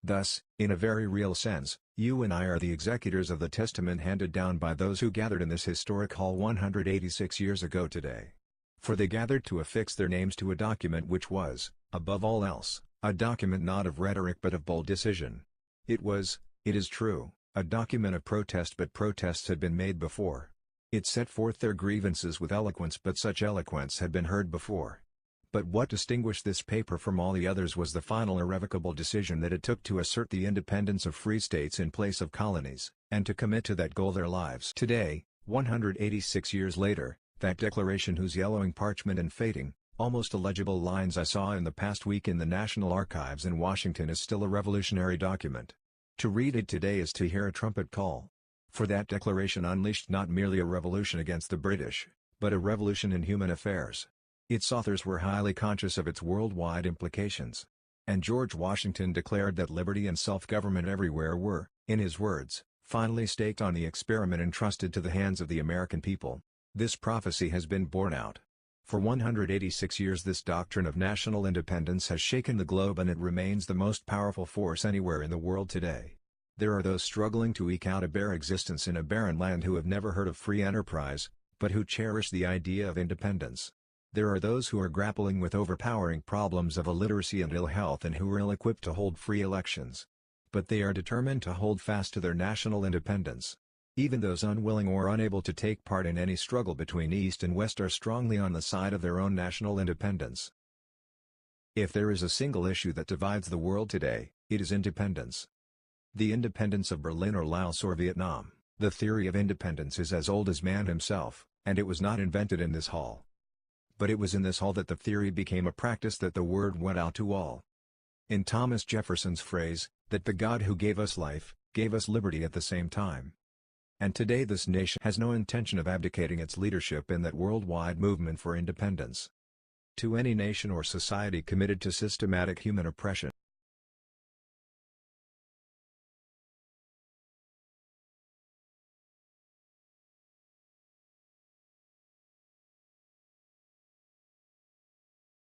Thus, in a very real sense, you and I are the executors of the testament handed down by those who gathered in this historic hall 186 years ago today. For they gathered to affix their names to a document which was, above all else, a document not of rhetoric but of bold decision. It was, it is true, a document of protest, but protests had been made before. It set forth their grievances with eloquence, but such eloquence had been heard before. But what distinguished this paper from all the others was the final irrevocable decision that it took to assert the independence of free states in place of colonies, and to commit to that goal their lives. Today, 186 years later, that declaration, whose yellowing parchment and fading, almost illegible lines I saw in the past week in the National Archives in Washington, is still a revolutionary document. To read it today is to hear a trumpet call. For that declaration unleashed not merely a revolution against the British, but a revolution in human affairs. Its authors were highly conscious of its worldwide implications. And George Washington declared that liberty and self-government everywhere were, in his words, finally staked on the experiment entrusted to the hands of the American people. This prophecy has been borne out. For 186 years this doctrine of national independence has shaken the globe, and it remains the most powerful force anywhere in the world today. There are those struggling to eke out a bare existence in a barren land who have never heard of free enterprise, but who cherish the idea of independence. There are those who are grappling with overpowering problems of illiteracy and ill health, and who are ill-equipped to hold free elections. But they are determined to hold fast to their national independence. Even those unwilling or unable to take part in any struggle between East and West are strongly on the side of their own national independence. If there is a single issue that divides the world today, it is independence. The independence of Berlin or Laos or Vietnam. The theory of independence is as old as man himself, and it was not invented in this hall. But it was in this hall that the theory became a practice, that the word went out to all. In Thomas Jefferson's phrase, that the God who gave us life, gave us liberty at the same time. And today this nation has no intention of abdicating its leadership in that worldwide movement for independence. To any nation or society committed to systematic human oppression,